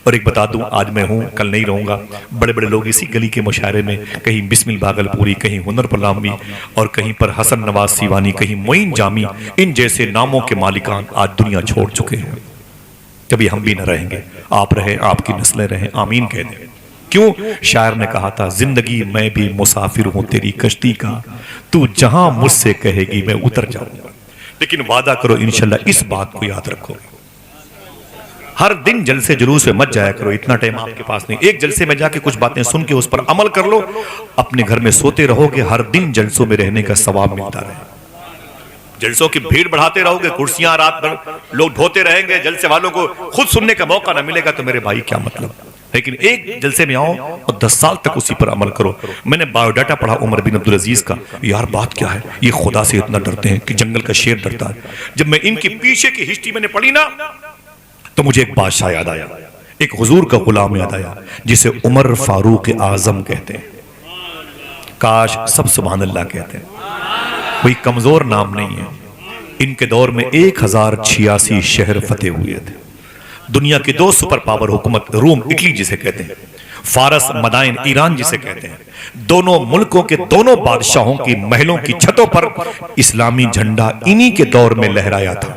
اور ایک بتا دوں، آج میں ہوں کل نہیں رہوں گا. بڑے بڑے لوگ اسی گلی کے مشاعرے میں، کہیں بسمل بھاگل پوری، کہیں ہنر پلاموی، اور کہیں پر حسن نواز سیوانی، کہیں معین جامی، ان جیسے ناموں کے مالکان آج دنیا چھوڑ چکے ہیں. کبھی ہم بھی نہ رہیں گے، آپ رہیں، آپ کی نسلیں رہیں، آمین کہہ دیں. کیوں؟ شاعر نے کہا تھا زندگی میں بھی مسافر ہوں تیری کشتی کا، تو جہاں مجھ سے کہے گی میں اتر جاؤں گا. لیکن وعدہ کرو انشاءاللہ اس بات کو یاد رکھو گے. ہر دن جلسے جلوس میں مت جایا کرو، اتنا ٹائم آپ کے پاس نہیں. ایک جلسے میں جا کے کچھ باتیں سن کے اس پر عمل کر لو، اپنے گھر میں سوتے رہو گے، ہر دن جلسوں میں رہنے کا ثواب ملتا رہے. جلسوں کی بھیڑ بڑھاتے رہو گے، کرسیاں رات بھر لوگ ڈھوتے رہیں گے، جلسے والوں کو خود سننے کا موقع نہ ملے گا تو میرے بھائی کیا مطلب. لیکن ایک جلسے میں آؤ اور 10 سال تک اسی پر عمل کرو. میں نے بایو ڈاٹا پڑھا عمر بن عبدالعزیز کا. یار بات کیا ہے، یہ خدا سے اتنا ڈرتے ہیں کہ جنگل کا شیر ڈرتا ہے. جب میں ان کی پیچھے کی ہسٹری میں نے پڑھی نا تو مجھے ایک بادشاہ یاد آیا، ایک حضور کا غلام یاد آیا جسے عمر فاروق اعظم کہتے ہیں. کاش سب سبحان اللہ کہتے ہیں. کوئی کمزور نام نہیں ہے. ان کے دور میں 1086 شہر فتح ہوئے تھے. دنیا کے 2 سپر پاور حکومت، روم اٹلی جسے کہتے ہیں، فارس مدائن ایران جسے کہتے ہیں، دونوں ملکوں کے دونوں بادشاہوں کی محلوں کی چھتوں پر اسلامی جھنڈا انہی کے دور میں لہرایا تھا.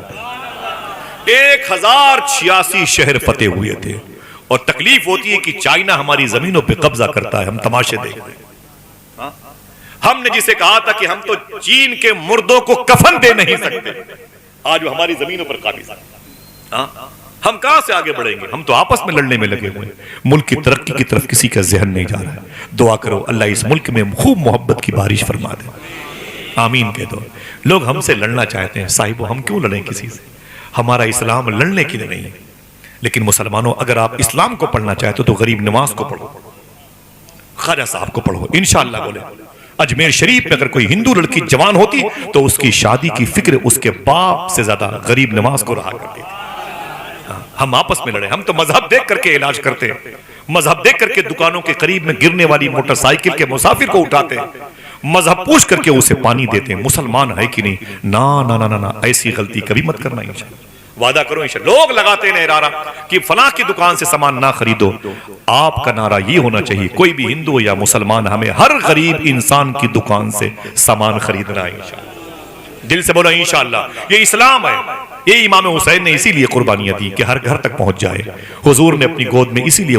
1086 شہر فتح ہوئے تھے. اور تکلیف ہوتی ہے کہ چائنا ہماری زمینوں پہ قبضہ کرتا ہے، ہم تماشے دیکھتے ہیں. ہم نے جسے کہا تھا کہ ہم تو چین کے مردوں کو کفن دے نہیں سکتے، آج وہ ہماری زمینوں پر قابض ہے. ہم کہاں سے آگے بڑھیں گے؟ ہم تو آپس میں لڑنے میں لگے ہوئے ہیں. ملک کی ترقی کی طرف کسی کا ذہن نہیں جا رہا ہے. دعا کرو اللہ اس ملک میں خوب محبت کی بارش فرما دے. آمین کہہ دو. لوگ ہم سے لڑنا چاہتے ہیں، صاحبو ہم کیوں لڑیں کسی سے؟ ہمارا اسلام لڑنے کے لیے نہیں ہے. لیکن مسلمانوں اگر آپ اسلام کو پڑھنا چاہتے ہو تو غریب نواز کو پڑھو، خواجہ صاحب کو پڑھو. انشاءاللہ بولے اجمیر شریف میں اگر کوئی ہندو لڑکی جوان ہوتی تو اس کی شادی کی فکر اس کے باپ سے زیادہ غریب نواز کو رہا کرتی تھی. ہم آپس میں لڑے. ہم تو مذہب دیکھ کر کے علاج کرتے ہیں، مذہب دیکھ کر کے دکانوں کے قریب میں گرنے والی موٹر سائیکل کے مسافر کو اٹھاتے ہیں، مذہب پوچھ کر کے اسے پانی دیتے ہیں. مسلمان ہے کہ نہیں؟ نا نا نا نا، ایسی غلطی کبھی مت کرنا. انشاءاللہ وعدہ کرو انشاءاللہ. لوگ لگاتے ہیں نعرہ کہ فلاں کی دکان سے سامان نہ خریدو. آپ کا نعرہ یہ ہونا چاہیے کوئی بھی ہندو یا مسلمان ہمیں ہر غریب انسان کی دکان سے سامان خریدنا ہے. انشاءاللہ دل سے بولو انشاءاللہ. یہ اسلام ہے. یہ امام حسین نے اسی لیے قربانیاں دی کہ ہر گھر تک پہنچ جائے. حضور نے اپنی گود میں اسی لیے